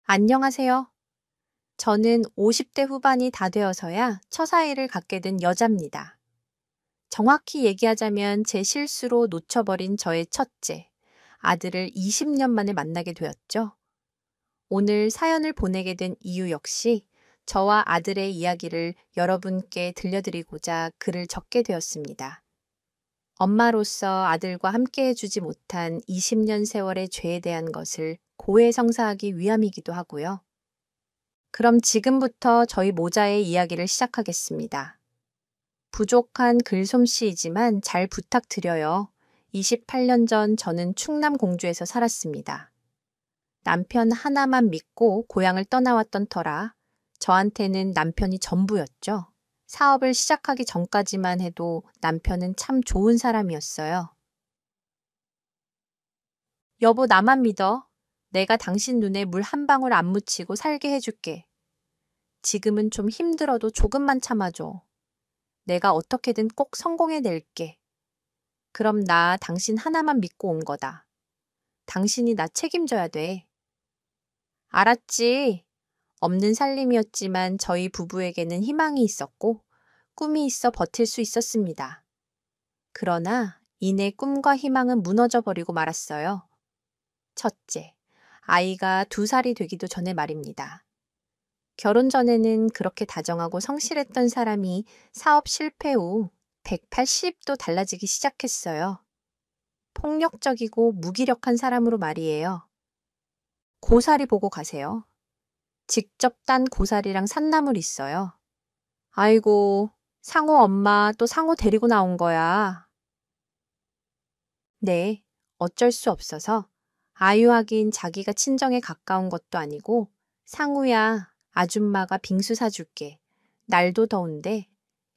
안녕하세요. 저는 50대 후반이 다 되어서야 처사이를 갖게 된 여자입니다. 정확히 얘기하자면 제 실수로 놓쳐버린 저의 첫째, 아들을 20년 만에 만나게 되었죠. 오늘 사연을 보내게 된 이유 역시 저와 아들의 이야기를 여러분께 들려드리고자 글을 적게 되었습니다. 엄마로서 아들과 함께 해주지 못한 20년 세월의 죄에 대한 것을 고해성사하기 위함이기도 하고요. 그럼 지금부터 저희 모자의 이야기를 시작하겠습니다. 부족한 글솜씨이지만 잘 부탁드려요. 28년 전 저는 충남 공주에서 살았습니다. 남편 하나만 믿고 고향을 떠나왔던 터라 저한테는 남편이 전부였죠. 사업을 시작하기 전까지만 해도 남편은 참 좋은 사람이었어요. 여보, 나만 믿어. 내가 당신 눈에 물 한 방울 안 묻히고 살게 해줄게. 지금은 좀 힘들어도 조금만 참아줘. 내가 어떻게든 꼭 성공해낼게. 그럼 나 당신 하나만 믿고 온 거다. 당신이 나 책임져야 돼. 알았지. 없는 살림이었지만 저희 부부에게는 희망이 있었고 꿈이 있어 버틸 수 있었습니다. 그러나 이내 꿈과 희망은 무너져 버리고 말았어요. 첫째, 아이가 2살이 되기도 전에 말입니다. 결혼 전에는 그렇게 다정하고 성실했던 사람이 사업 실패 후 180도 달라지기 시작했어요. 폭력적이고 무기력한 사람으로 말이에요. 고사리 보고 가세요. 직접 딴 고사리랑 산나물 있어요. 아이고, 상호 엄마 또 상호 데리고 나온 거야. 네, 어쩔 수 없어서 아유하긴 자기가 친정에 가까운 것도 아니고 상우야, 아줌마가 빙수 사줄게. 날도 더운데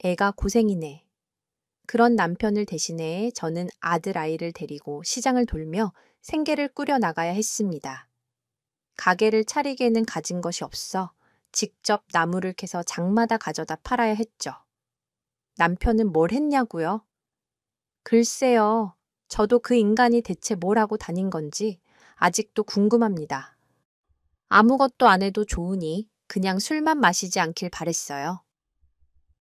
애가 고생이네. 그런 남편을 대신해 저는 아들 아이를 데리고 시장을 돌며 생계를 꾸려 나가야 했습니다. 가게를 차리기에는 가진 것이 없어 직접 나무를 캐서 장마다 가져다 팔아야 했죠. 남편은 뭘 했냐고요? 글쎄요. 저도 그 인간이 대체 뭘 하고 다닌 건지 아직도 궁금합니다. 아무것도 안 해도 좋으니 그냥 술만 마시지 않길 바랬어요.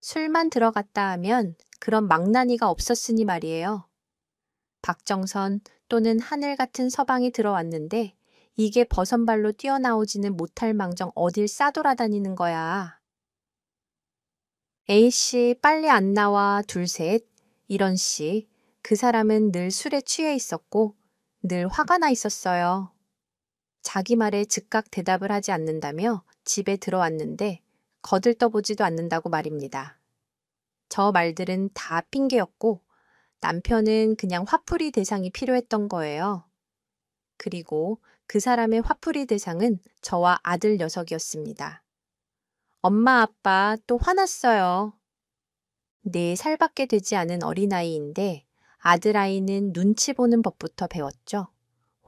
술만 들어갔다 하면 그런 망나니가 없었으니 말이에요. 박정선 또는 하늘 같은 서방이 들어왔는데 이게 버선발로 뛰어나오지는 못할 망정 어딜 싸돌아다니는 거야. A씨 빨리 안 나와 둘셋 이런 씨. 그 사람은 늘 술에 취해 있었고 늘 화가 나 있었어요. 자기 말에 즉각 대답을 하지 않는다며 집에 들어왔는데 거들떠보지도 않는다고 말입니다. 저 말들은 다 핑계였고 남편은 그냥 화풀이 대상이 필요했던 거예요. 그리고 그 사람의 화풀이 대상은 저와 아들 녀석이었습니다. 엄마 아빠 또 화났어요. 4살밖에 되지 않은 어린아이인데 아들아이는 눈치 보는 법부터 배웠죠.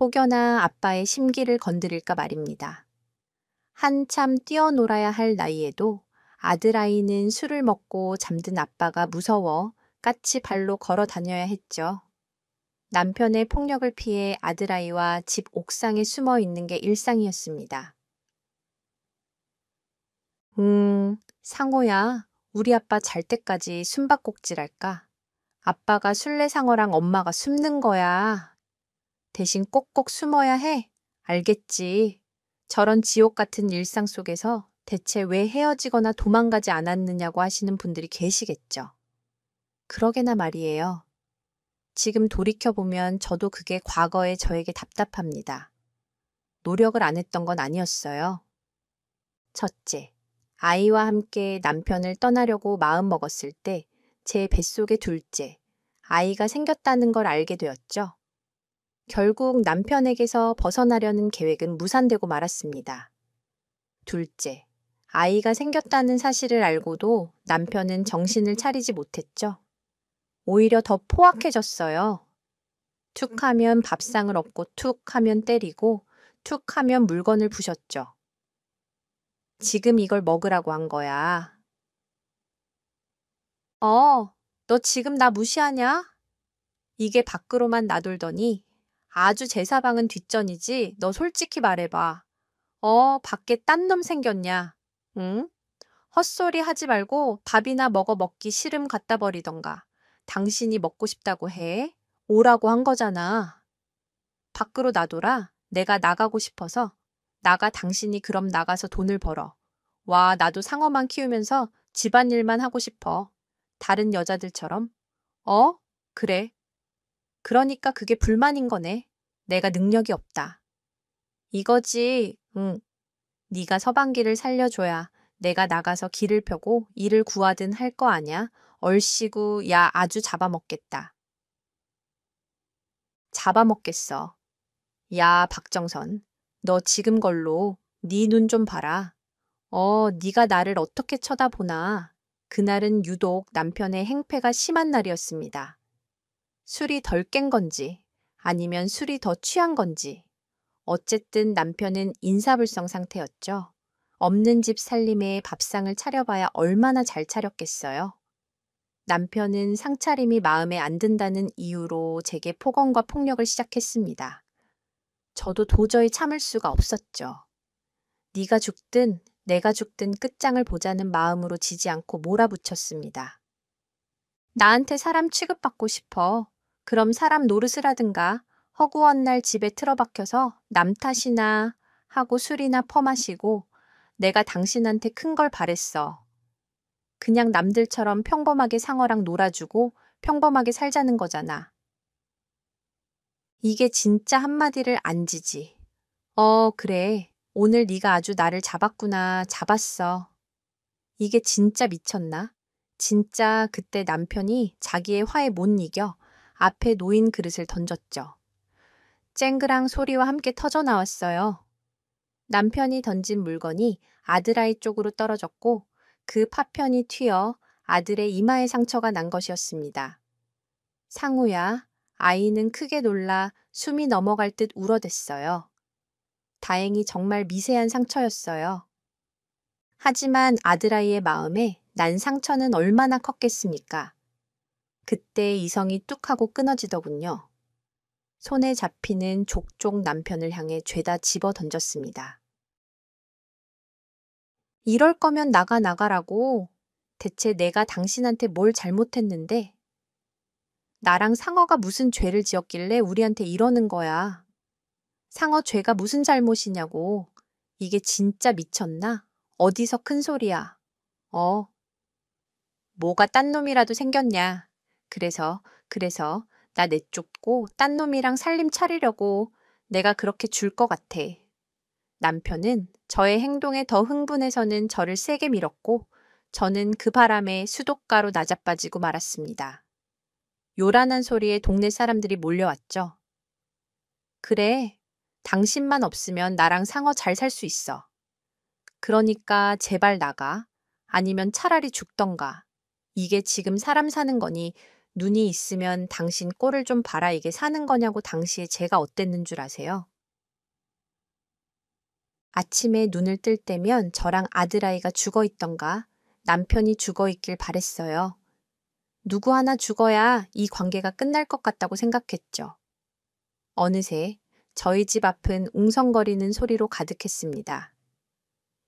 혹여나 아빠의 심기를 건드릴까 말입니다. 한참 뛰어놀아야 할 나이에도 아들아이는 술을 먹고 잠든 아빠가 무서워 까치 발로 걸어 다녀야 했죠. 남편의 폭력을 피해 아들아이와 집 옥상에 숨어 있는 게 일상이었습니다. 상호야, 우리 아빠 잘 때까지 숨바꼭질할까? 아빠가 술래상어랑 엄마가 숨는 거야. 대신 꼭꼭 숨어야 해. 알겠지? 저런 지옥 같은 일상 속에서 대체 왜 헤어지거나 도망가지 않았느냐고 하시는 분들이 계시겠죠. 그러게나 말이에요. 지금 돌이켜보면 저도 그게 과거의 저에게 답답합니다. 노력을 안 했던 건 아니었어요. 첫째, 아이와 함께 남편을 떠나려고 마음먹었을 때 제 뱃속의 둘째, 아이가 생겼다는 걸 알게 되었죠. 결국 남편에게서 벗어나려는 계획은 무산되고 말았습니다. 둘째, 아이가 생겼다는 사실을 알고도 남편은 정신을 차리지 못했죠. 오히려 더 포악해졌어요. 툭 하면 밥상을 엎고 툭 하면 때리고 툭 하면 물건을 부셨죠. 지금 이걸 먹으라고 한 거야. 너 지금 나 무시하냐? 이게 밖으로만 나돌더니 아주 제사방은 뒷전이지 너 솔직히 말해봐. 밖에 딴 놈 생겼냐? 응? 헛소리 하지 말고 밥이나 먹어 먹기 싫음 갖다 버리던가. 당신이 먹고 싶다고 해. 오라고 한 거잖아. 밖으로 놔둬라. 내가 나가고 싶어서. 나가 당신이 그럼 나가서 돈을 벌어. 와, 나도 상어만 키우면서 집안일만 하고 싶어. 다른 여자들처럼. 어? 그래. 그러니까 그게 불만인 거네. 내가 능력이 없다. 이거지. 응. 네가 서방기를 살려줘야 내가 나가서 길을 펴고 일을 구하든 할 거 아냐? 얼씨구, 야, 아주 잡아먹겠다. 잡아먹겠어. 야, 박정선. 너 지금 걸로 네 눈 좀 봐라. 네가 나를 어떻게 쳐다보나. 그날은 유독 남편의 행패가 심한 날이었습니다. 술이 덜 깬 건지 아니면 술이 더 취한 건지. 어쨌든 남편은 인사불성 상태였죠. 없는 집 살림에 밥상을 차려봐야 얼마나 잘 차렸겠어요. 남편은 상차림이 마음에 안 든다는 이유로 제게 폭언과 폭력을 시작했습니다. 저도 도저히 참을 수가 없었죠. 네가 죽든 내가 죽든 끝장을 보자는 마음으로 지지 않고 몰아붙였습니다. 나한테 사람 취급받고 싶어. 그럼 사람 노릇을 하든가 허구한 날 집에 틀어박혀서 남 탓이나 하고 술이나 퍼마시고 내가 당신한테 큰 걸 바랬어. 그냥 남들처럼 평범하게 상어랑 놀아주고 평범하게 살자는 거잖아. 이게 진짜 한마디를 안 지지. 그래. 오늘 네가 아주 나를 잡았구나. 잡았어. 이게 진짜 미쳤나? 진짜 그때 남편이 자기의 화에 못 이겨 앞에 놓인 그릇을 던졌죠. 쨍그랑 소리와 함께 터져 나왔어요. 남편이 던진 물건이 아들아이 쪽으로 떨어졌고 그 파편이 튀어 아들의 이마에 상처가 난 것이었습니다. 상우야, 아이는 크게 놀라 숨이 넘어갈 듯 울어댔어요. 다행히 정말 미세한 상처였어요. 하지만 아들아이의 마음에 난 상처는 얼마나 컸겠습니까? 그때 이성이 뚝 하고 끊어지더군요. 손에 잡히는 족족 남편을 향해 죄다 집어 던졌습니다. 이럴 거면 나가라고. 대체 내가 당신한테 뭘 잘못했는데? 나랑 상어가 무슨 죄를 지었길래 우리한테 이러는 거야. 상어 죄가 무슨 잘못이냐고. 이게 진짜 미쳤나? 어디서 큰 소리야. 뭐가 딴 놈이라도 생겼냐. 그래서 나 내쫓고 딴 놈이랑 살림 차리려고 내가 그렇게 줄 것 같아. 남편은 저의 행동에 더 흥분해서는 저를 세게 밀었고 저는 그 바람에 수도가로 나자빠지고 말았습니다. 요란한 소리에 동네 사람들이 몰려왔죠. 그래, 당신만 없으면 나랑 상어 잘 살 수 있어. 그러니까 제발 나가. 아니면 차라리 죽던가. 이게 지금 사람 사는 거니 눈이 있으면 당신 꼴을 좀 봐라 이게 사는 거냐고 당시에 제가 어땠는 줄 아세요? 아침에 눈을 뜰 때면 저랑 아들아이가 죽어 있던가 남편이 죽어 있길 바랬어요. 누구 하나 죽어야 이 관계가 끝날 것 같다고 생각했죠. 어느새 저희 집 앞은 웅성거리는 소리로 가득했습니다.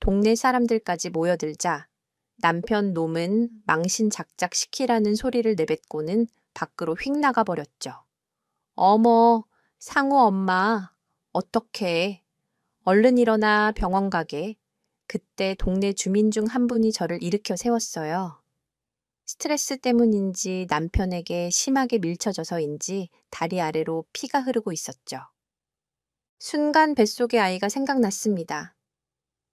동네 사람들까지 모여들자 남편 놈은 망신 작작 시키라는 소리를 내뱉고는 밖으로 휙 나가버렸죠. 어머, 상우 엄마, 어떡해. 얼른 일어나 병원 가게. 그때 동네 주민 중 한 분이 저를 일으켜 세웠어요. 스트레스 때문인지 남편에게 심하게 밀쳐져서인지 다리 아래로 피가 흐르고 있었죠. 순간 뱃속의 아이가 생각났습니다.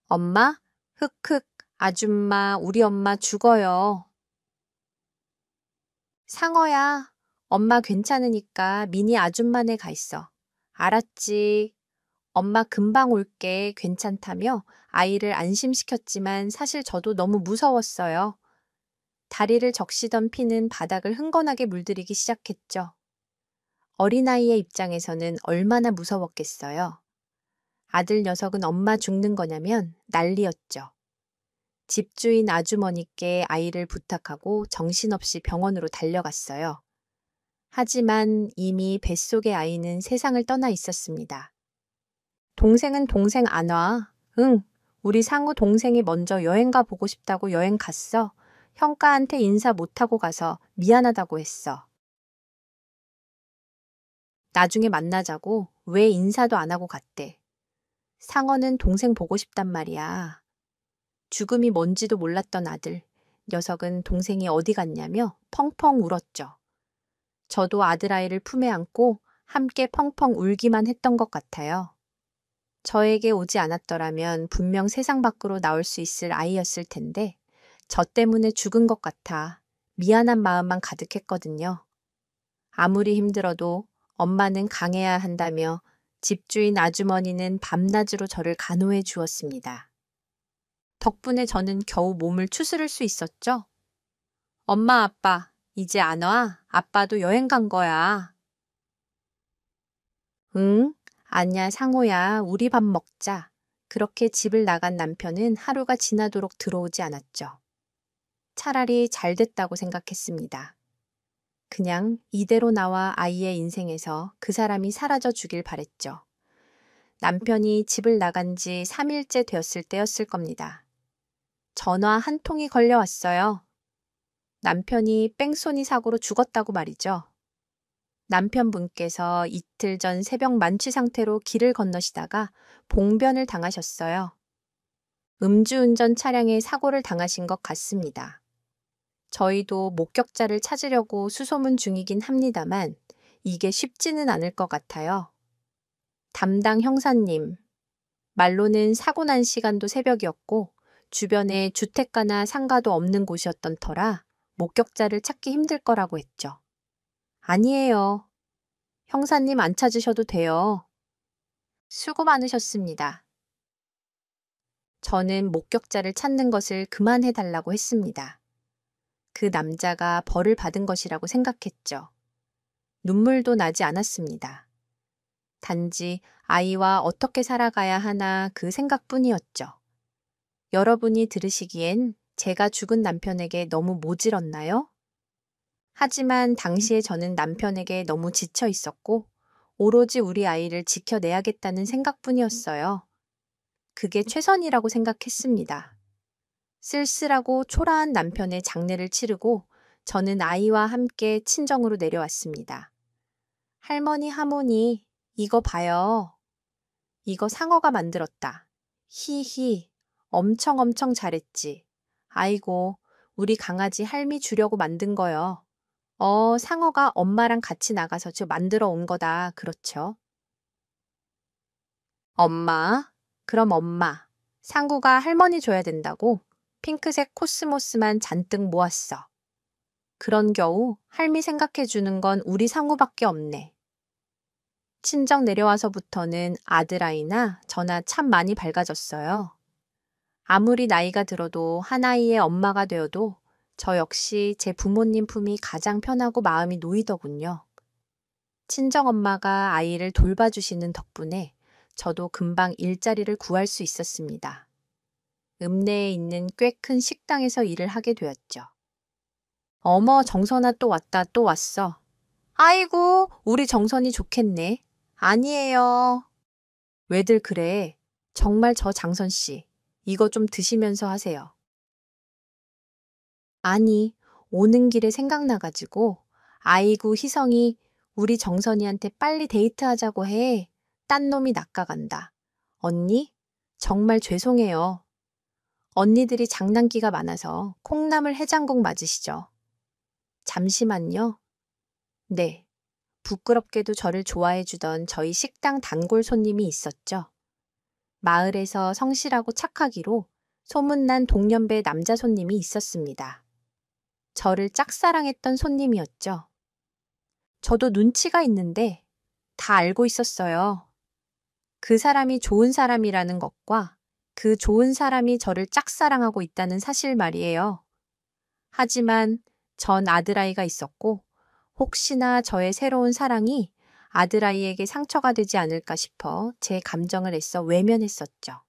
엄마? 흑흑, 아줌마, 우리 엄마 죽어요. 상어야, 엄마 괜찮으니까 미니 아줌마네 가 있어. 알았지. 엄마 금방 올게 괜찮다며 아이를 안심시켰지만 사실 저도 너무 무서웠어요. 다리를 적시던 피는 바닥을 흥건하게 물들이기 시작했죠. 어린아이의 입장에서는 얼마나 무서웠겠어요. 아들 녀석은 엄마 죽는 거냐면 난리였죠. 집주인 아주머니께 아이를 부탁하고 정신없이 병원으로 달려갔어요. 하지만 이미 뱃속의 아이는 세상을 떠나 있었습니다. 동생은 동생 안 와. 응, 우리 상우 동생이 먼저 여행 가보고 싶다고 여행 갔어. 형과한테 인사 못하고 가서 미안하다고 했어. 나중에 만나자고 왜 인사도 안 하고 갔대. 상어는 동생 보고 싶단 말이야. 죽음이 뭔지도 몰랐던 아들. 녀석은 동생이 어디 갔냐며 펑펑 울었죠. 저도 아들아이를 품에 안고 함께 펑펑 울기만 했던 것 같아요. 저에게 오지 않았더라면 분명 세상 밖으로 나올 수 있을 아이였을 텐데 저 때문에 죽은 것 같아 미안한 마음만 가득했거든요. 아무리 힘들어도 엄마는 강해야 한다며 집주인 아주머니는 밤낮으로 저를 간호해 주었습니다. 덕분에 저는 겨우 몸을 추스를 수 있었죠. 엄마, 아빠, 이제 안 와? 아빠도 여행 간 거야. 응? 아니야, 상호야. 우리 밥 먹자. 그렇게 집을 나간 남편은 하루가 지나도록 들어오지 않았죠. 차라리 잘 됐다고 생각했습니다. 그냥 이대로 나와 아이의 인생에서 그 사람이 사라져 주길 바랬죠. 남편이 집을 나간 지 3일째 되었을 때였을 겁니다. 전화 한 통이 걸려왔어요. 남편이 뺑소니 사고로 죽었다고 말이죠. 남편분께서 이틀 전 새벽 만취 상태로 길을 건너시다가 봉변을 당하셨어요. 음주운전 차량에 사고를 당하신 것 같습니다. 저희도 목격자를 찾으려고 수소문 중이긴 합니다만 이게 쉽지는 않을 것 같아요. 담당 형사님, 말로는 사고 난 시간도 새벽이었고 주변에 주택가나 상가도 없는 곳이었던 터라 목격자를 찾기 힘들 거라고 했죠. 아니에요. 형사님 안 찾으셔도 돼요. 수고 많으셨습니다. 저는 목격자를 찾는 것을 그만해달라고 했습니다. 그 남자가 벌을 받은 것이라고 생각했죠. 눈물도 나지 않았습니다. 단지 아이와 어떻게 살아가야 하나 그 생각뿐이었죠. 여러분이 들으시기엔 제가 죽은 남편에게 너무 모질었나요? 하지만 당시에 저는 남편에게 너무 지쳐 있었고 오로지 우리 아이를 지켜내야겠다는 생각뿐이었어요. 그게 최선이라고 생각했습니다. 쓸쓸하고 초라한 남편의 장례를 치르고 저는 아이와 함께 친정으로 내려왔습니다. 할머니, 하모니, 이거 봐요. 이거 상어가 만들었다. 히히, 엄청 잘했지. 아이고, 우리 강아지 할미 주려고 만든 거요. 상어가 엄마랑 같이 나가서 저 만들어 온 거다. 그렇죠? 엄마? 그럼 엄마. 상구가 할머니 줘야 된다고? 핑크색 코스모스만 잔뜩 모았어. 그런 겨우 할미 생각해 주는 건 우리 상우밖에 없네. 친정 내려와서부터는 아들아이나 저나 참 많이 밝아졌어요. 아무리 나이가 들어도 한 아이의 엄마가 되어도 저 역시 제 부모님 품이 가장 편하고 마음이 놓이더군요. 친정엄마가 아이를 돌봐주시는 덕분에 저도 금방 일자리를 구할 수 있었습니다. 읍내에 있는 꽤 큰 식당에서 일을 하게 되었죠. 어머, 정선아 또 왔다, 또 왔어. 아이고, 우리 정선이 좋겠네. 아니에요. 왜들 그래? 정말 저 장선 씨, 이거 좀 드시면서 하세요. 아니, 오는 길에 생각나가지고, 아이고, 희성이 우리 정선이한테 빨리 데이트하자고 해. 딴 놈이 낚아간다. 언니? 정말 죄송해요. 언니들이 장난기가 많아서 콩나물 해장국 맞으시죠? 잠시만요. 네. 부끄럽게도 저를 좋아해 주던 저희 식당 단골 손님이 있었죠. 마을에서 성실하고 착하기로 소문난 동년배 남자 손님이 있었습니다. 저를 짝사랑했던 손님이었죠. 저도 눈치가 있는데 다 알고 있었어요. 그 사람이 좋은 사람이라는 것과 그 좋은 사람이 저를 짝사랑하고 있다는 사실 말이에요. 하지만 전 아들아이가 있었고 혹시나 저의 새로운 사랑이 아들아이에게 상처가 되지 않을까 싶어 제 감정을 애써 외면했었죠.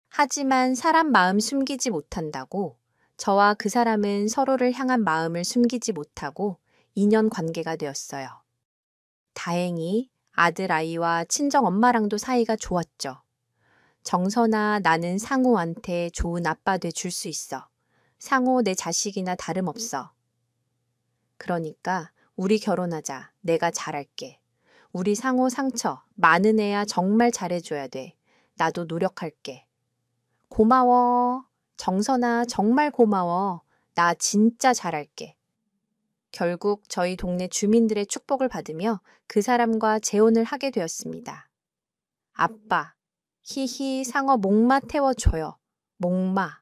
하지만 사람 마음 숨기지 못한다고 저와 그 사람은 서로를 향한 마음을 숨기지 못하고 인연 관계가 되었어요. 다행히 아들아이와 친정엄마랑도 사이가 좋았죠. 정선아, 나는 상우한테 좋은 아빠 돼 줄 수 있어. 상우 내 자식이나 다름없어. 그러니까 우리 결혼하자. 내가 잘할게. 우리 상호 상처 많은 애야 정말 잘해줘야 돼. 나도 노력할게. 고마워. 정선아, 정말 고마워. 나 진짜 잘할게. 결국 저희 동네 주민들의 축복을 받으며 그 사람과 재혼을 하게 되었습니다. 아빠, 히히 상어 목마 태워줘요. 목마.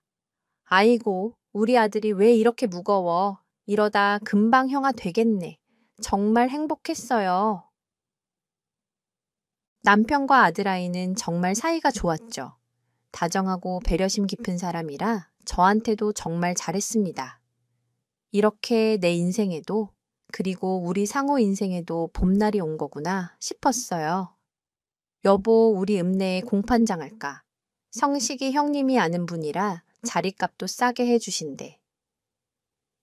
아이고, 우리 아들이 왜 이렇게 무거워. 이러다 금방 형아 되겠네. 정말 행복했어요. 남편과 아들아이는 정말 사이가 좋았죠. 다정하고 배려심 깊은 사람이라 저한테도 정말 잘했습니다. 이렇게 내 인생에도 그리고 우리 상호 인생에도 봄날이 온 거구나 싶었어요. 여보, 우리 읍내에 공판장 할까? 성식이 형님이 아는 분이라 자리값도 싸게 해주신대.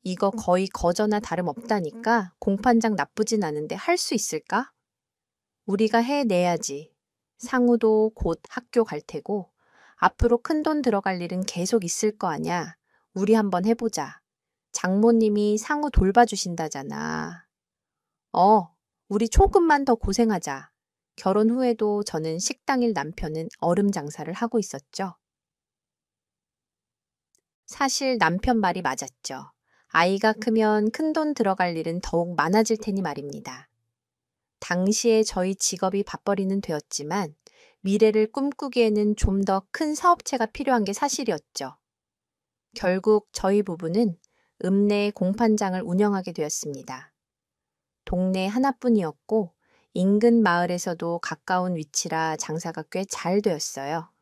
이거 거의 거저나 다름없다니까 공판장 나쁘진 않은데 할 수 있을까? 우리가 해내야지. 상우도 곧 학교 갈 테고 앞으로 큰돈 들어갈 일은 계속 있을 거 아냐. 우리 한번 해보자. 장모님이 상우 돌봐주신다잖아. 우리 조금만 더 고생하자. 결혼 후에도 저는 식당일 남편은 얼음 장사를 하고 있었죠. 사실 남편 말이 맞았죠. 아이가 크면 큰돈 들어갈 일은 더욱 많아질 테니 말입니다. 당시에 저희 직업이 밥벌이는 되었지만 미래를 꿈꾸기에는 좀 더 큰 사업체가 필요한 게 사실이었죠. 결국 저희 부부는 읍내 공판장을 운영하게 되었습니다. 동네 하나뿐이었고 인근 마을에서도 가까운 위치라 장사가 꽤 잘 되었어요.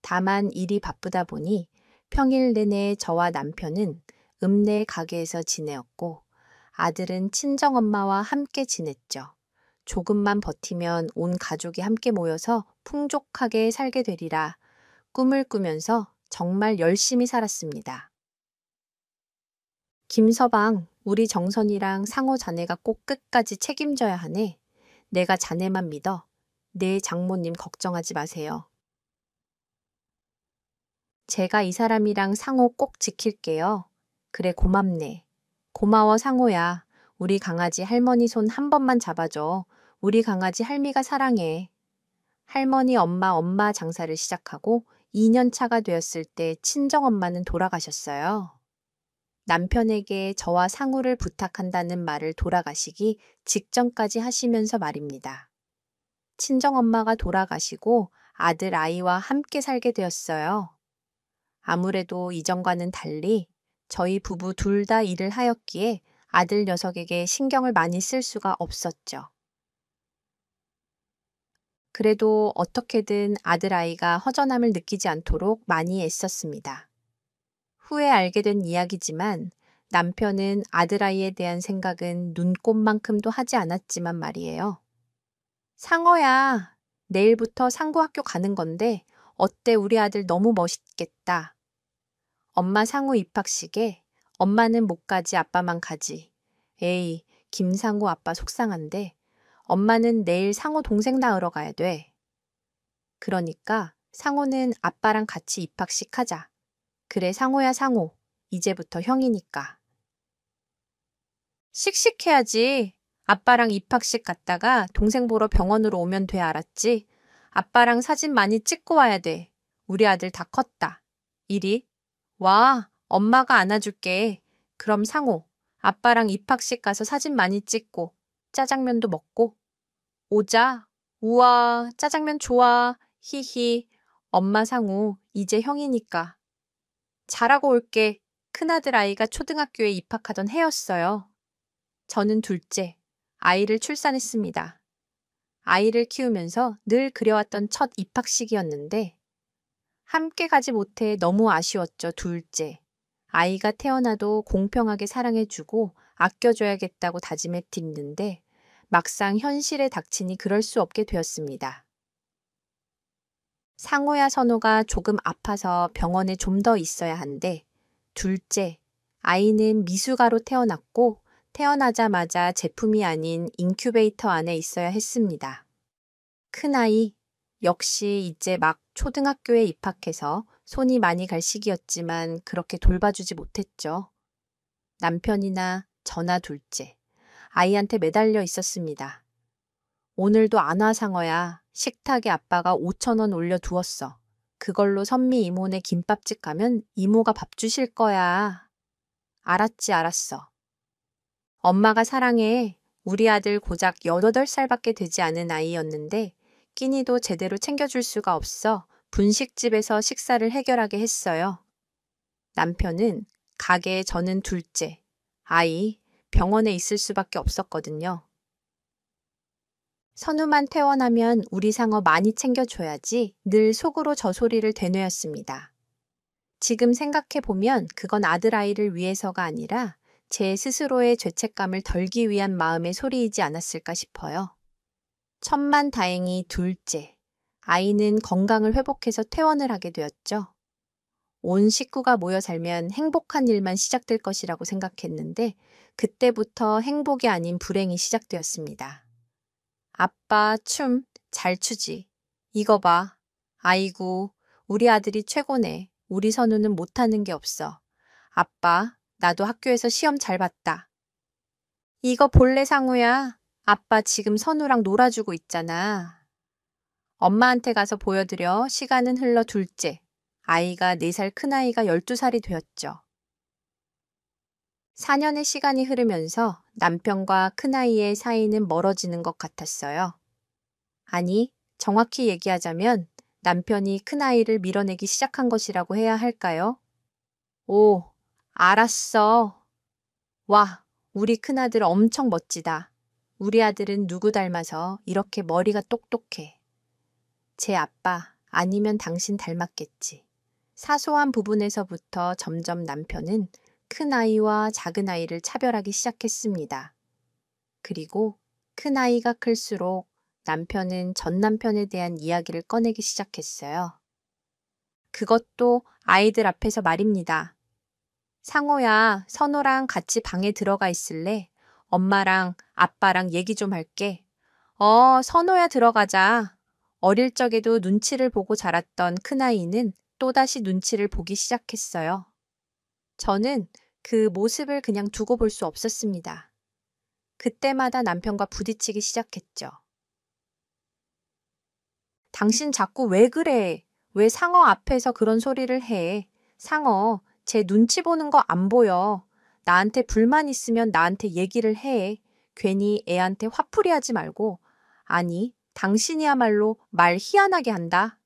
다만 일이 바쁘다 보니 평일 내내 저와 남편은 읍내 가게에서 지내었고 아들은 친정엄마와 함께 지냈죠. 조금만 버티면 온 가족이 함께 모여서 풍족하게 살게 되리라 꿈을 꾸면서 정말 열심히 살았습니다. 김서방, 우리 정선이랑 상호 자네가 꼭 끝까지 책임져야 하네. 내가 자네만 믿어. 내 장모님 걱정하지 마세요. 제가 이 사람이랑 상호 꼭 지킬게요. 그래, 고맙네. 고마워, 상호야. 우리 강아지 할머니 손 한 번만 잡아줘. 우리 강아지 할미가 사랑해. 할머니 엄마 장사를 시작하고 2년 차가 되었을 때 친정엄마는 돌아가셨어요. 남편에게 저와 상우를 부탁한다는 말을 돌아가시기 직전까지 하시면서 말입니다. 친정엄마가 돌아가시고 아들 아이와 함께 살게 되었어요. 아무래도 이전과는 달리 저희 부부 둘 다 일을 하였기에 아들 녀석에게 신경을 많이 쓸 수가 없었죠. 그래도 어떻게든 아들아이가 허전함을 느끼지 않도록 많이 애썼습니다. 후에 알게 된 이야기지만 남편은 아들아이에 대한 생각은 눈꼽만큼도 하지 않았지만 말이에요. 상어야, 내일부터 상고학교 가는 건데 어때 우리 아들 너무 멋있겠다. 엄마 상우 입학식에 엄마는 못 가지 아빠만 가지. 에이, 김상우 아빠 속상한데 엄마는 내일 상호 동생 낳으러 가야 돼. 그러니까 상호는 아빠랑 같이 입학식 하자. 그래, 상호야, 상호. 이제부터 형이니까. 씩씩해야지. 아빠랑 입학식 갔다가 동생 보러 병원으로 오면 돼, 알았지? 아빠랑 사진 많이 찍고 와야 돼. 우리 아들 다 컸다. 이리. 와, 엄마가 안아줄게. 그럼 상호, 아빠랑 입학식 가서 사진 많이 찍고 짜장면도 먹고 오자. 우와, 짜장면 좋아. 히히. 엄마 상우, 이제 형이니까. 잘하고 올게. 큰아들 아이가 초등학교에 입학하던 해였어요. 저는 둘째, 아이를 출산했습니다. 아이를 키우면서 늘 그려왔던 첫 입학식이었는데 함께 가지 못해 너무 아쉬웠죠, 둘째. 아이가 태어나도 공평하게 사랑해주고 아껴줘야겠다고 다짐했는데 막상 현실에 닥치니 그럴 수 없게 되었습니다. 상호야 선호가 조금 아파서 병원에 좀 더 있어야 한데 둘째, 아이는 미숙아로 태어났고 태어나자마자 제품이 아닌 인큐베이터 안에 있어야 했습니다. 큰아이, 역시 이제 막 초등학교에 입학해서 손이 많이 갈 시기였지만 그렇게 돌봐주지 못했죠. 남편이나 저나 둘째, 아이한테 매달려 있었습니다. 오늘도 안 와 상어야. 식탁에 아빠가 5,000원 올려두었어. 그걸로 선미 이모네 김밥집 가면 이모가 밥 주실 거야. 알았지, 알았어. 엄마가 사랑해. 우리 아들 고작 8살밖에 되지 않은 아이였는데 끼니도 제대로 챙겨줄 수가 없어 분식집에서 식사를 해결하게 했어요. 남편은 가게에 저는 둘째, 아이, 병원에 있을 수밖에 없었거든요. 선우만 퇴원하면 우리 상어 많이 챙겨줘야지 늘 속으로 저 소리를 되뇌었습니다. 지금 생각해보면 그건 아들아이를 위해서가 아니라 제 스스로의 죄책감을 덜기 위한 마음의 소리이지 않았을까 싶어요. 천만다행히 둘째, 아이는 건강을 회복해서 퇴원을 하게 되었죠. 온 식구가 모여 살면 행복한 일만 시작될 것이라고 생각했는데 그때부터 행복이 아닌 불행이 시작되었습니다. 아빠 춤 잘 추지. 이거 봐. 아이고, 우리 아들이 최고네. 우리 선우는 못하는 게 없어. 아빠, 나도 학교에서 시험 잘 봤다. 이거 볼래 상우야. 아빠 지금 선우랑 놀아주고 있잖아. 엄마한테 가서 보여드려. 시간은 흘러 둘째. 아이가 4살 큰아이가 12살이 되었죠. 4년의 시간이 흐르면서 남편과 큰아이의 사이는 멀어지는 것 같았어요. 아니, 정확히 얘기하자면 남편이 큰아이를 밀어내기 시작한 것이라고 해야 할까요? 오, 알았어. 와, 우리 큰아들 엄청 멋지다. 우리 아들은 누구 닮아서 이렇게 머리가 똑똑해. 제 아빠 아니면 당신 닮았겠지. 사소한 부분에서부터 점점 남편은 큰아이와 작은아이를 차별하기 시작했습니다. 그리고 큰아이가 클수록 남편은 전 남편에 대한 이야기를 꺼내기 시작했어요. 그것도 아이들 앞에서 말입니다. 상호야, 선호랑 같이 방에 들어가 있을래? 엄마랑 아빠랑 얘기 좀 할게. 선호야 들어가자. 어릴 적에도 눈치를 보고 자랐던 큰아이는 또다시 눈치를 보기 시작했어요. 저는 그 모습을 그냥 두고 볼 수 없었습니다. 그때마다 남편과 부딪히기 시작했죠. 당신 자꾸 왜 그래? 왜 상어 앞에서 그런 소리를 해? 상어, 제 눈치 보는 거 안 보여. 나한테 불만 있으면 나한테 얘기를 해. 괜히 애한테 화풀이 하지 말고. 아니, 당신이야말로 말 희한하게 한다.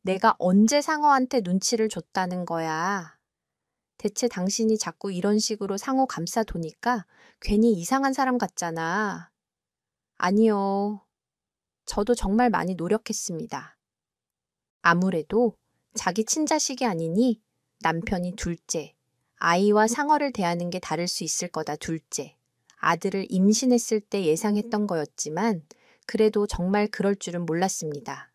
내가 언제 상어한테 눈치를 줬다는 거야. 대체 당신이 자꾸 이런 식으로 상어 감싸도니까 괜히 이상한 사람 같잖아. 아니요. 저도 정말 많이 노력했습니다. 아무래도 자기 친자식이 아니니 남편이 둘째, 아이와 상어를 대하는 게 다를 수 있을 거다 둘째, 아들을 임신했을 때 예상했던 거였지만 그래도 정말 그럴 줄은 몰랐습니다.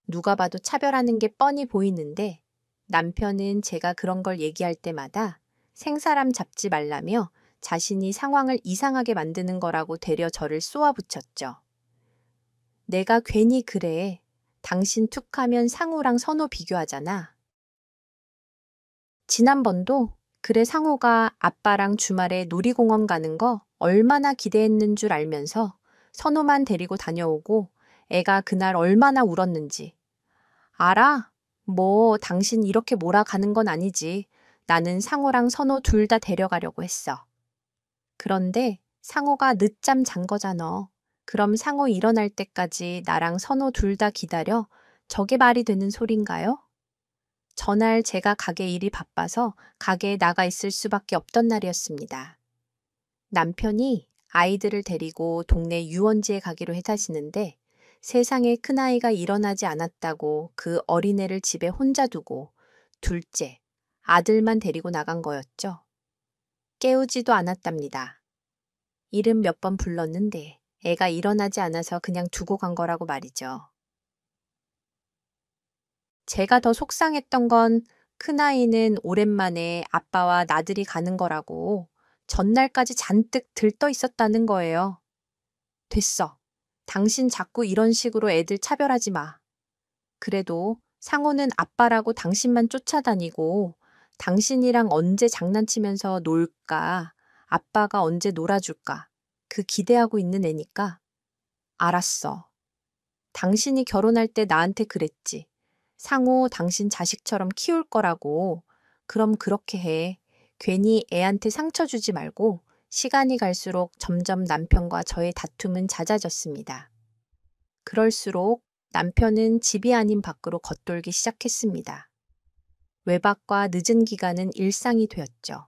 누가 봐도 차별하는 게 뻔히 보이는데 남편은 제가 그런 걸 얘기할 때마다 생사람 잡지 말라며 자신이 상황을 이상하게 만드는 거라고 되려 저를 쏘아붙였죠. 내가 괜히 그래. 당신 툭하면 상우랑 선호 비교하잖아. 지난번도 그래 상우가 아빠랑 주말에 놀이공원 가는 거 얼마나 기대했는 줄 알면서 선호만 데리고 다녀오고 애가 그날 얼마나 울었는지. 알아? 뭐 당신 이렇게 몰아가는 건 아니지. 나는 상우랑 선호 둘 다 데려가려고 했어. 그런데 상우가 늦잠 잔 거잖아. 그럼 상호 일어날 때까지 나랑 선호 둘 다 기다려? 저게 말이 되는 소린가요? 전날 제가 가게 일이 바빠서 가게에 나가 있을 수밖에 없던 날이었습니다. 남편이 아이들을 데리고 동네 유원지에 가기로 해타시는데 세상에 큰아이가 일어나지 않았다고 그 어린애를 집에 혼자 두고 둘째, 아들만 데리고 나간 거였죠. 깨우지도 않았답니다. 이름 몇 번 불렀는데 애가 일어나지 않아서 그냥 두고 간 거라고 말이죠. 제가 더 속상했던 건 큰아이는 오랜만에 아빠와 나들이 가는 거라고 전날까지 잔뜩 들떠 있었다는 거예요. 됐어. 당신 자꾸 이런 식으로 애들 차별하지 마. 그래도 상호는 아빠라고 당신만 쫓아다니고 당신이랑 언제 장난치면서 놀까? 아빠가 언제 놀아줄까? 그 기대하고 있는 애니까. 알았어. 당신이 결혼할 때 나한테 그랬지. 상호 당신 자식처럼 키울 거라고. 그럼 그렇게 해. 괜히 애한테 상처 주지 말고 시간이 갈수록 점점 남편과 저의 다툼은 잦아졌습니다. 그럴수록 남편은 집이 아닌 밖으로 겉돌기 시작했습니다. 외박과 늦은 기간은 일상이 되었죠.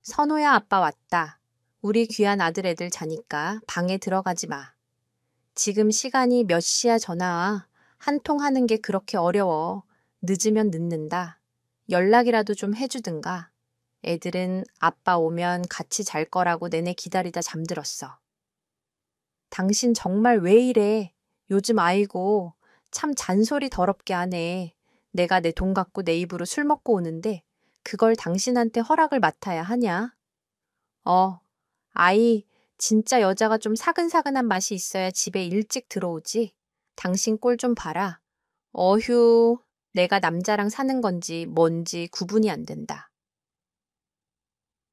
선호야, 아빠 왔다. 우리 귀한 아들 애들 자니까 방에 들어가지 마. 지금 시간이 몇 시야 전화. 한 통 하는 게 그렇게 어려워. 늦으면 늦는다. 연락이라도 좀 해주든가. 애들은 아빠 오면 같이 잘 거라고 내내 기다리다 잠들었어. 당신 정말 왜 이래? 요즘 아이고 참 잔소리 더럽게 하네. 내가 내 돈 갖고 내 입으로 술 먹고 오는데 그걸 당신한테 허락을 맡아야 하냐? 아이, 진짜 여자가 좀 사근사근한 맛이 있어야 집에 일찍 들어오지. 당신 꼴 좀 봐라. 어휴, 내가 남자랑 사는 건지 뭔지 구분이 안 된다.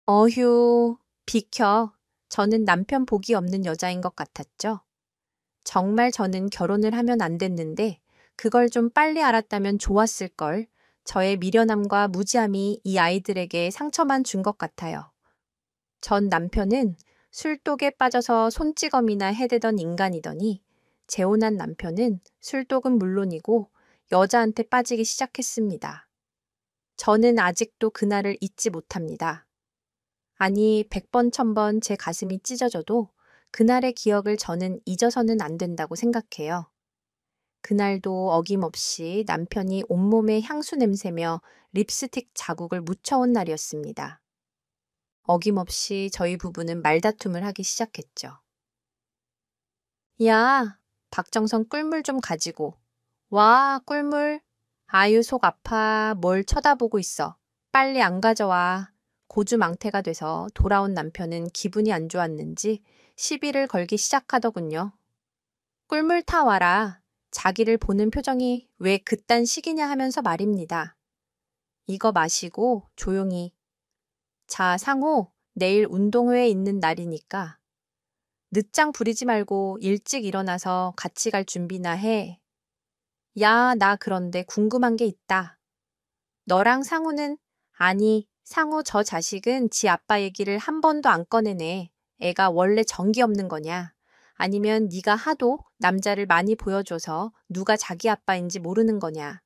어휴, 비켜. 저는 남편 복이 없는 여자인 것 같았죠. 정말 저는 결혼을 하면 안 됐는데 그걸 좀 빨리 알았다면 좋았을걸. 저의 미련함과 무지함이 이 아이들에게 상처만 준 것 같아요. 전 남편은 술독에 빠져서 손찌검이나 해대던 인간이더니 재혼한 남편은 술독은 물론이고 여자한테 빠지기 시작했습니다. 저는 아직도 그날을 잊지 못합니다. 아니, 100번, 1000번 제 가슴이 찢어져도 그날의 기억을 저는 잊어서는 안 된다고 생각해요. 그날도 어김없이 남편이 온몸에 향수 냄새며 립스틱 자국을 묻혀온 날이었습니다. 어김없이 저희 부부는 말다툼을 하기 시작했죠. 야, 박정선 꿀물 좀 가지고. 와, 꿀물. 아유, 속 아파. 뭘 쳐다보고 있어. 빨리 안 가져와. 고주망태가 돼서 돌아온 남편은 기분이 안 좋았는지 시비를 걸기 시작하더군요. 꿀물 타와라. 자기를 보는 표정이 왜 그딴 식이냐 하면서 말입니다. 이거 마시고 조용히. 자, 상호, 내일 운동회에 있는 날이니까 늦장 부리지 말고 일찍 일어나서 같이 갈 준비나 해. 야, 나 그런데 궁금한 게 있다. 너랑 상호는, 아니, 상호 저 자식은 지 아빠 얘기를 한 번도 안 꺼내네. 애가 원래 정기 없는 거냐? 아니면 네가 하도 남자를 많이 보여줘서 누가 자기 아빠인지 모르는 거냐?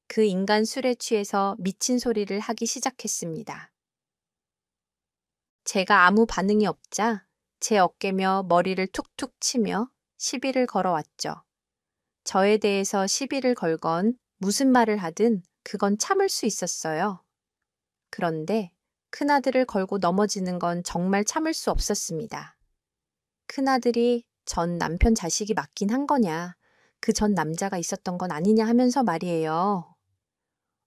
그 인간 술에 취해서 미친 소리를 하기 시작했습니다. 제가 아무 반응이 없자 제 어깨며 머리를 툭툭 치며 시비를 걸어왔죠. 저에 대해서 시비를 걸건 무슨 말을 하든 그건 참을 수 있었어요. 그런데 큰아들을 걸고 넘어지는 건 정말 참을 수 없었습니다. 큰아들이 전 남편 자식이 맞긴 한 거냐, 그 전 남자가 있었던 건 아니냐 하면서 말이에요.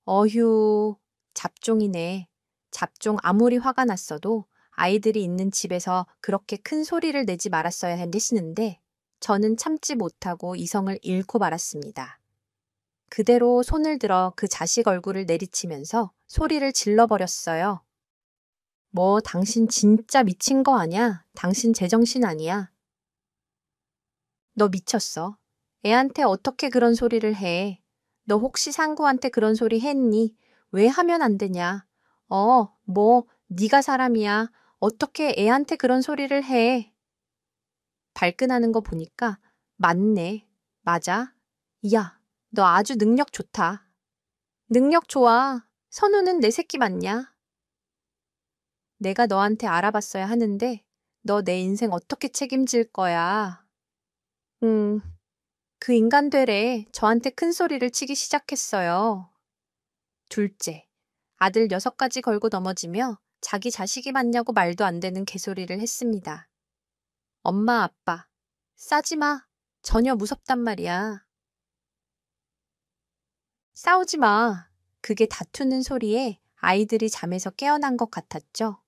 어휴, 잡종이네. 잡종 아무리 화가 났어도 아이들이 있는 집에서 그렇게 큰 소리를 내지 말았어야 했는데 저는 참지 못하고 이성을 잃고 말았습니다. 그대로 손을 들어 그 자식 얼굴을 내리치면서 소리를 질러버렸어요. 뭐 당신 진짜 미친 거 아냐? 당신 제정신 아니야? 너 미쳤어. 애한테 어떻게 그런 소리를 해? 너 혹시 상구한테 그런 소리 했니? 왜 하면 안 되냐? 네가 사람이야. 어떻게 애한테 그런 소리를 해? 발끈하는 거 보니까 맞네. 맞아. 야, 너 아주 능력 좋다. 능력 좋아. 선우는 내 새끼 맞냐? 내가 너한테 알아봤어야 하는데 너 내 인생 어떻게 책임질 거야? 그 인간 되래. 저한테 큰 소리를 치기 시작했어요. 둘째, 아들 6가지 걸고 넘어지며 자기 자식이 맞냐고 말도 안 되는 개소리를 했습니다. 엄마, 아빠, 싸지 마. 전혀 무섭단 말이야. 싸우지 마. 그게 다투는 소리에 아이들이 잠에서 깨어난 것 같았죠.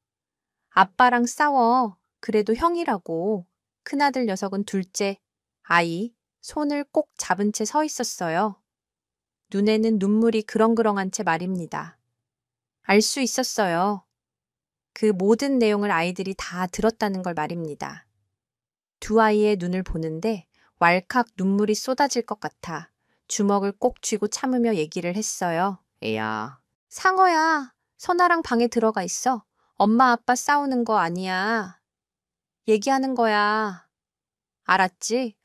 아빠랑 싸워. 그래도 형이라고. 큰아들 녀석은 둘째, 아이, 손을 꼭 잡은 채 서 있었어요. 눈에는 눈물이 그렁그렁한 채 말입니다. 알 수 있었어요. 그 모든 내용을 아이들이 다 들었다는 걸 말입니다. 두 아이의 눈을 보는데 왈칵 눈물이 쏟아질 것 같아 주먹을 꼭 쥐고 참으며 얘기를 했어요. 애야, 상어야, 선아랑 방에 들어가 있어. 엄마 아빠 싸우는 거 아니야. 얘기하는 거야. 알았지?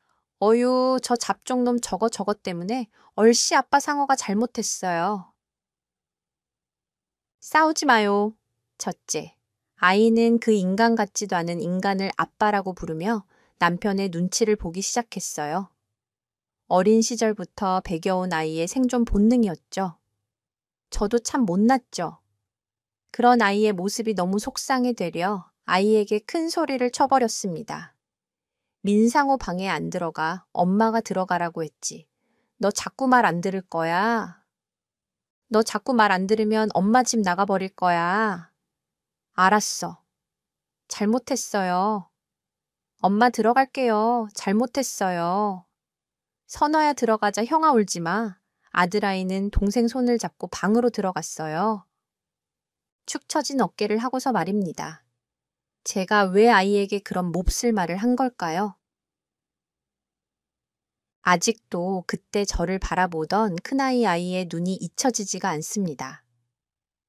어유, 저 잡종놈 저거 때문에 얼씨 아빠 상어가 잘못했어요. 싸우지 마요. 첫째, 아이는 그 인간 같지도 않은 인간을 아빠라고 부르며 남편의 눈치를 보기 시작했어요. 어린 시절부터 배겨온 아이의 생존 본능이었죠. 저도 참 못났죠. 그런 아이의 모습이 너무 속상해 되려 아이에게 큰 소리를 쳐버렸습니다. 민상호 방에 안 들어가. 엄마가 들어가라고 했지. 너 자꾸 말 안 들을 거야. 너 자꾸 말 안 들으면 엄마 집 나가버릴 거야. 알았어. 잘못했어요. 엄마 들어갈게요. 잘못했어요. 선어야 들어가자. 형아 울지 마. 아들아이는 동생 손을 잡고 방으로 들어갔어요. 축 처진 어깨를 하고서 말입니다. 제가 왜 아이에게 그런 몹쓸 말을 한 걸까요? 아직도 그때 저를 바라보던 큰아이 아이의 눈이 잊혀지지가 않습니다.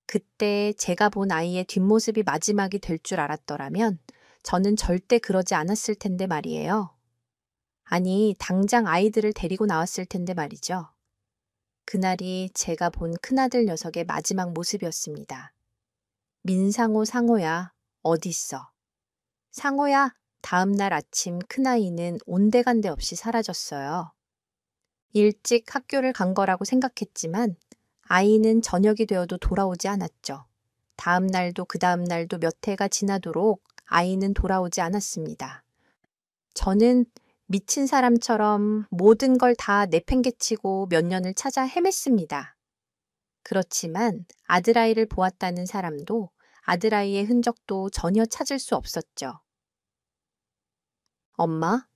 그때 제가 본 아이의 뒷모습이 마지막이 될 줄 알았더라면 저는 절대 그러지 않았을 텐데 말이에요. 아니, 당장 아이들을 데리고 나왔을 텐데 말이죠. 그날이 제가 본 큰아들 녀석의 마지막 모습이었습니다. 민상호 상호야, 어딨어? 상호야, 다음 날 아침 큰아이는 온데간데 없이 사라졌어요. 일찍 학교를 간 거라고 생각했지만 아이는 저녁이 되어도 돌아오지 않았죠. 다음 날도 그 다음 날도 몇 해가 지나도록 아이는 돌아오지 않았습니다. 저는 미친 사람처럼 모든 걸 다 내팽개치고 몇 년을 찾아 헤맸습니다. 그렇지만 아들아이를 보았다는 사람도 아들아이의 흔적도 전혀 찾을 수 없었죠. 엄마,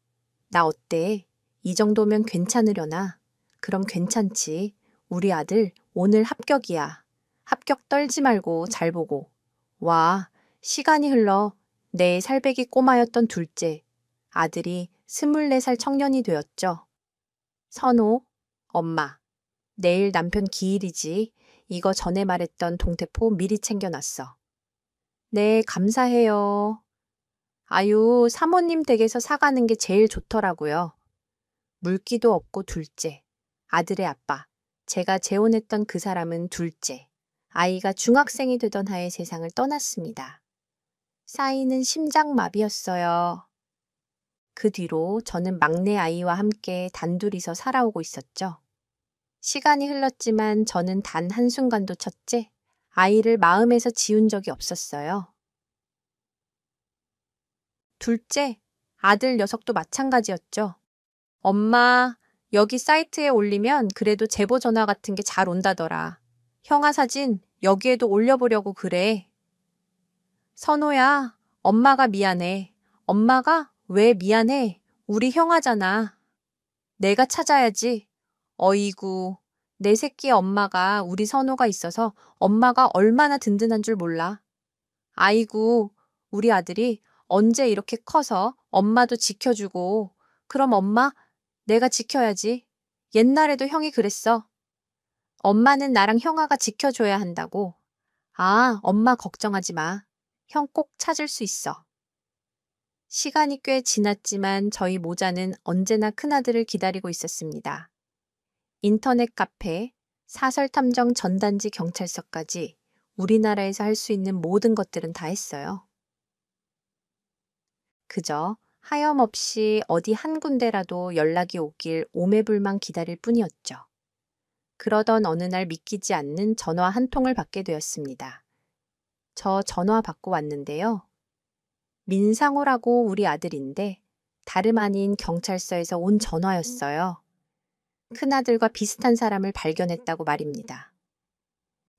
나 어때? 이 정도면 괜찮으려나? 그럼 괜찮지. 우리 아들 오늘 합격이야. 합격 떨지 말고 잘 보고. 와, 시간이 흘러 내 살배기 꼬마였던 둘째, 아들이 24살 청년이 되었죠. 선호, 엄마, 내일 남편 기일이지. 이거 전에 말했던 동태포 미리 챙겨놨어. 네, 감사해요. 아유, 사모님 댁에서 사가는 게 제일 좋더라고요. 물기도 없고 둘째, 아들의 아빠, 제가 재혼했던 그 사람은 둘째, 아이가 중학생이 되던 해에 세상을 떠났습니다. 싸이는 심장마비였어요. 그 뒤로 저는 막내 아이와 함께 단둘이서 살아오고 있었죠. 시간이 흘렀지만 저는 단 한순간도 첫째, 아이를 마음에서 지운 적이 없었어요. 둘째, 아들 녀석도 마찬가지였죠. 엄마, 여기 사이트에 올리면 그래도 제보 전화 같은 게 잘 온다더라. 형아 사진 여기에도 올려보려고 그래. 선호야, 엄마가 미안해. 엄마가 왜 미안해? 우리 형아잖아. 내가 찾아야지. 어이구, 내 새끼 엄마가 우리 선호가 있어서 엄마가 얼마나 든든한 줄 몰라. 아이고, 우리 아들이 언제 이렇게 커서 엄마도 지켜주고, 그럼 엄마, 내가 지켜야지. 옛날에도 형이 그랬어. 엄마는 나랑 형아가 지켜줘야 한다고. 아, 엄마 걱정하지 마. 형 꼭 찾을 수 있어. 시간이 꽤 지났지만 저희 모자는 언제나 큰아들을 기다리고 있었습니다. 인터넷 카페, 사설탐정 전단지 경찰서까지 우리나라에서 할 수 있는 모든 것들은 다 했어요. 그저 하염없이 어디 한 군데라도 연락이 오길 오매불망 기다릴 뿐이었죠. 그러던 어느 날 믿기지 않는 전화 한 통을 받게 되었습니다. 저 전화 받고 왔는데요. 민상호라고 우리 아들인데 다름 아닌 경찰서에서 온 전화였어요. 큰아들과 비슷한 사람을 발견했다고 말입니다.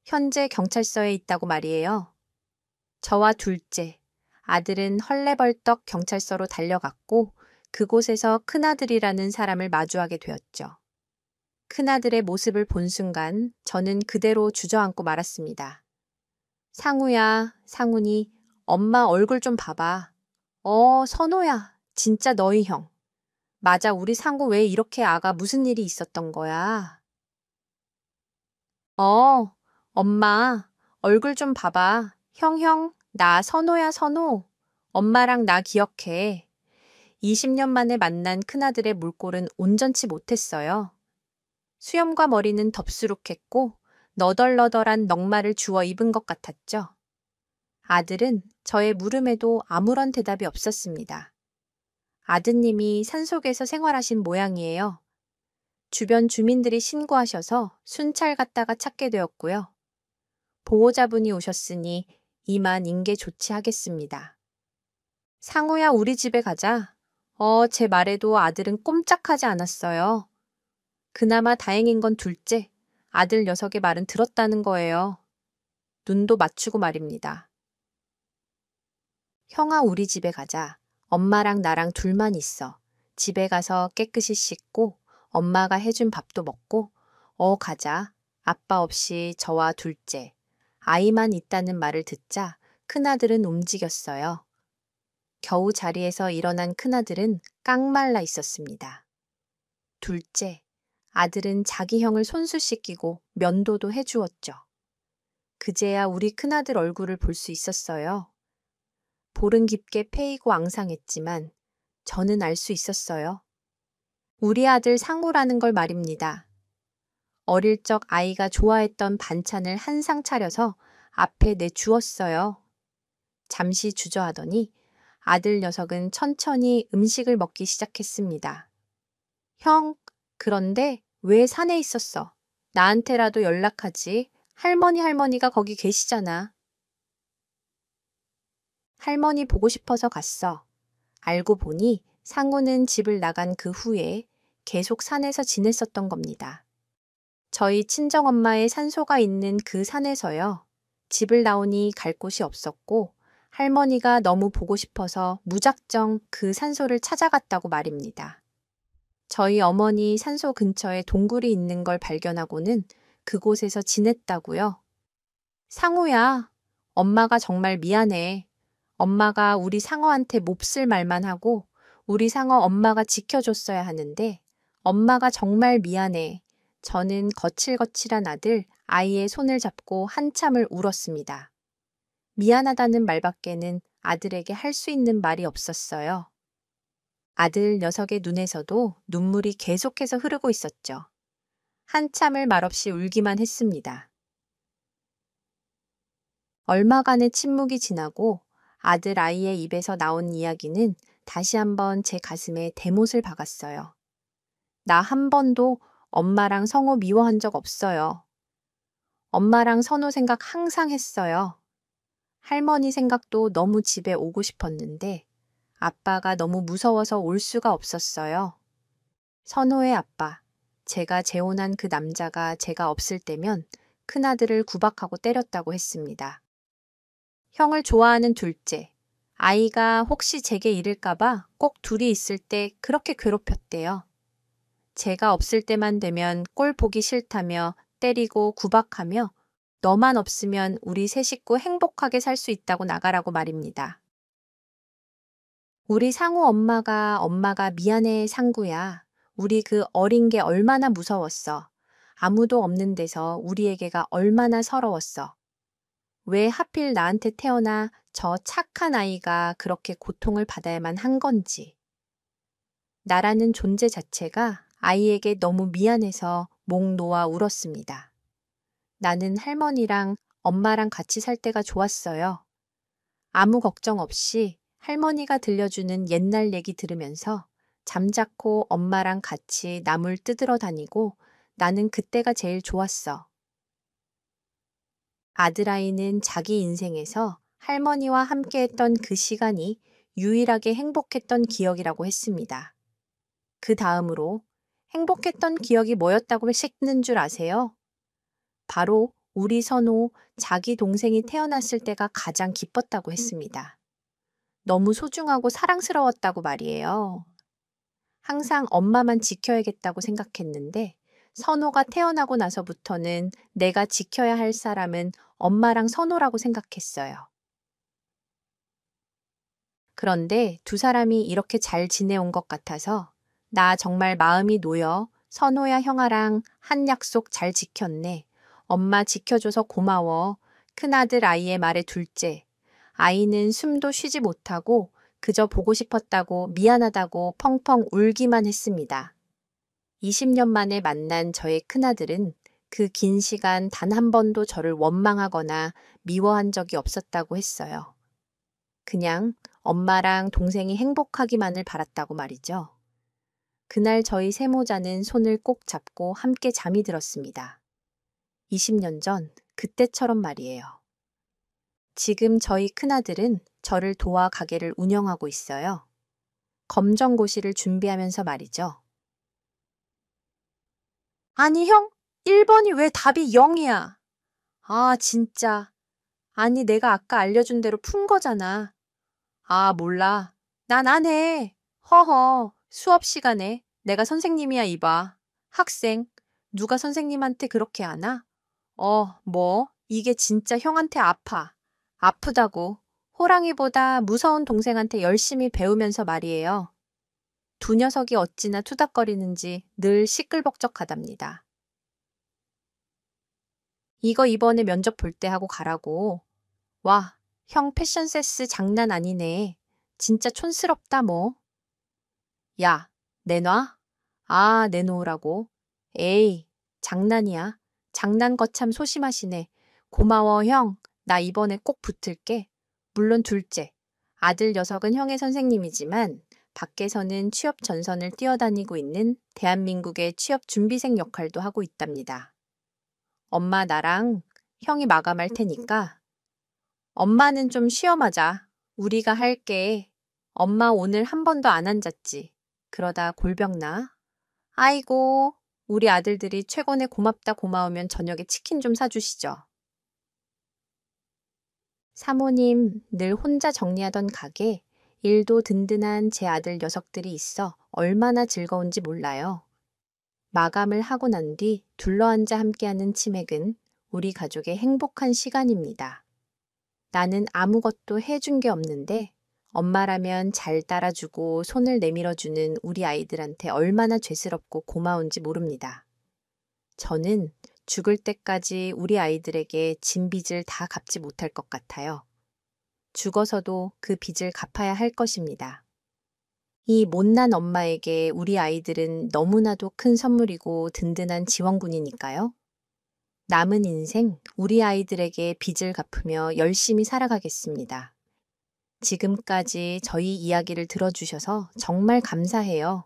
현재 경찰서에 있다고 말이에요. 저와 둘째, 아들은 헐레벌떡 경찰서로 달려갔고 그곳에서 큰아들이라는 사람을 마주하게 되었죠. 큰아들의 모습을 본 순간 저는 그대로 주저앉고 말았습니다. 상우야, 상훈이, 엄마 얼굴 좀 봐봐. 선호야, 진짜 너희 형. 맞아, 우리 상우 왜 이렇게 아가 무슨 일이 있었던 거야? 엄마, 얼굴 좀 봐봐. 형, 나 선호야, 선호. 엄마랑 나 기억해. 20년 만에 만난 큰아들의 물꼴은 온전치 못했어요. 수염과 머리는 덥수룩했고 너덜너덜한 넉마를 주워 입은 것 같았죠. 아들은 저의 물음에도 아무런 대답이 없었습니다. 아드님이 산속에서 생활하신 모양이에요. 주변 주민들이 신고하셔서 순찰 갔다가 찾게 되었고요. 보호자분이 오셨으니 이만 인계 조치하겠습니다. 상우야, 우리 집에 가자. 제 말에도 아들은 꼼짝하지 않았어요. 그나마 다행인 건 둘째, 아들 녀석의 말은 들었다는 거예요. 눈도 맞추고 말입니다. 형아, 우리 집에 가자. 엄마랑 나랑 둘만 있어. 집에 가서 깨끗이 씻고 엄마가 해준 밥도 먹고 가자. 아빠 없이 저와 둘째, 아이만 있다는 말을 듣자 큰아들은 움직였어요. 겨우 자리에서 일어난 큰아들은 깡말라 있었습니다. 둘째, 아들은 자기 형을 손수 씻기고 면도도 해주었죠. 그제야 우리 큰아들 얼굴을 볼 수 있었어요. 볼은 깊게 패이고 앙상했지만 저는 알 수 있었어요. 우리 아들 상우라는 걸 말입니다. 어릴 적 아이가 좋아했던 반찬을 한 상 차려서 앞에 내주었어요. 잠시 주저하더니 아들 녀석은 천천히 음식을 먹기 시작했습니다. 형, 그런데 왜 산에 있었어? 나한테라도 연락하지. 할머니가 거기 계시잖아. 할머니 보고 싶어서 갔어. 알고 보니 상우는 집을 나간 그 후에 계속 산에서 지냈었던 겁니다. 저희 친정엄마의 산소가 있는 그 산에서요. 집을 나오니 갈 곳이 없었고 할머니가 너무 보고 싶어서 무작정 그 산소를 찾아갔다고 말입니다. 저희 어머니 산소 근처에 동굴이 있는 걸 발견하고는 그곳에서 지냈다고요. 상우야, 엄마가 정말 미안해. 엄마가 우리 상어한테 몹쓸 말만 하고 우리 상어 엄마가 지켜줬어야 하는데 엄마가 정말 미안해. 저는 거칠거칠한 아들, 아이의 손을 잡고 한참을 울었습니다. 미안하다는 말밖에는 아들에게 할 수 있는 말이 없었어요. 아들 녀석의 눈에서도 눈물이 계속해서 흐르고 있었죠. 한참을 말없이 울기만 했습니다. 얼마간의 침묵이 지나고 아들 아이의 입에서 나온 이야기는 다시 한번 제 가슴에 대못을 박았어요. 나 한 번도 엄마랑 성우 미워한 적 없어요. 엄마랑 선우 생각 항상 했어요. 할머니 생각도 너무 집에 오고 싶었는데 아빠가 너무 무서워서 올 수가 없었어요. 선우의 아빠, 제가 재혼한 그 남자가 제가 없을 때면 큰아들을 구박하고 때렸다고 했습니다. 형을 좋아하는 둘째, 아이가 혹시 제게 잃을까봐 꼭 둘이 있을 때 그렇게 괴롭혔대요. 제가 없을 때만 되면 꼴 보기 싫다며 때리고 구박하며 너만 없으면 우리 세 식구 행복하게 살 수 있다고 나가라고 말입니다. 우리 상우 엄마가 미안해 상구야. 우리 그 어린 게 얼마나 무서웠어. 아무도 없는 데서 우리에게가 얼마나 서러웠어. 왜 하필 나한테 태어나 저 착한 아이가 그렇게 고통을 받아야만 한 건지. 나라는 존재 자체가 아이에게 너무 미안해서 목 놓아 울었습니다. 나는 할머니랑 엄마랑 같이 살 때가 좋았어요. 아무 걱정 없이 할머니가 들려주는 옛날 얘기 들으면서 잠자코 엄마랑 같이 나물 뜯으러 다니고 나는 그때가 제일 좋았어. 아들아이는 자기 인생에서 할머니와 함께했던 그 시간이 유일하게 행복했던 기억이라고 했습니다. 그 다음으로 행복했던 기억이 뭐였다고 씹는 줄 아세요? 바로 우리 선호 자기 동생이 태어났을 때가 가장 기뻤다고 했습니다. 너무 소중하고 사랑스러웠다고 말이에요. 항상 엄마만 지켜야겠다고 생각했는데 선호가 태어나고 나서부터는 내가 지켜야 할 사람은 엄마랑 선호라고 생각했어요. 그런데 두 사람이 이렇게 잘 지내온 것 같아서 나 정말 마음이 놓여 선호야 형아랑 한 약속 잘 지켰네. 엄마 지켜줘서 고마워. 큰아들 아이의 말에 둘째. 아이는 숨도 쉬지 못하고 그저 보고 싶었다고 미안하다고 펑펑 울기만 했습니다. 20년 만에 만난 저의 큰아들은 그 긴 시간 단 한 번도 저를 원망하거나 미워한 적이 없었다고 했어요. 그냥 엄마랑 동생이 행복하기만을 바랐다고 말이죠. 그날 저희 세모자는 손을 꼭 잡고 함께 잠이 들었습니다. 20년 전 그때처럼 말이에요. 지금 저희 큰아들은 저를 도와 가게를 운영하고 있어요. 검정고시를 준비하면서 말이죠. 아니 형, 1번이 왜 답이 0이야? 아 진짜. 아니 내가 아까 알려준 대로 푼 거잖아. 아 몰라. 난 안 해. 허허. 수업 시간에 내가 선생님이야 이봐. 학생. 누가 선생님한테 그렇게 하나? 뭐? 이게 진짜 형한테 아파. 아프다고. 호랑이보다 무서운 동생한테 열심히 배우면서 말이에요. 두 녀석이 어찌나 투닥거리는지 늘 시끌벅적하답니다. 이거 이번에 면접 볼 때 하고 가라고. 와, 형 패션 센스 장난 아니네. 진짜 촌스럽다 뭐. 야, 내놔? 아, 내놓으라고. 에이, 장난이야. 장난 거참 소심하시네. 고마워, 형. 나 이번에 꼭 붙을게. 물론 둘째. 아들 녀석은 형의 선생님이지만 밖에서는 취업 전선을 뛰어다니고 있는 대한민국의 취업 준비생 역할도 하고 있답니다. 엄마 나랑 형이 마감할 테니까 엄마는 좀 시험하자. 우리가 할게. 엄마 오늘 한 번도 안 앉았지. 그러다 골병 나. 아이고, 우리 아들들이 최고네 고맙다 고마우면 저녁에 치킨 좀 사주시죠. 사모님 늘 혼자 정리하던 가게, 일도 든든한 제 아들 녀석들이 있어 얼마나 즐거운지 몰라요. 마감을 하고 난 뒤 둘러앉아 함께하는 치맥은 우리 가족의 행복한 시간입니다. 나는 아무것도 해준 게 없는데 엄마라면 잘 따라주고 손을 내밀어주는 우리 아이들한테 얼마나 죄스럽고 고마운지 모릅니다. 저는 죽을 때까지 우리 아이들에게 진 빚을 다 갚지 못할 것 같아요. 죽어서도 그 빚을 갚아야 할 것입니다. 이 못난 엄마에게 우리 아이들은 너무나도 큰 선물이고 든든한 지원군이니까요. 남은 인생 우리 아이들에게 빚을 갚으며 열심히 살아가겠습니다. 지금까지 저희 이야기를 들어주셔서 정말 감사해요.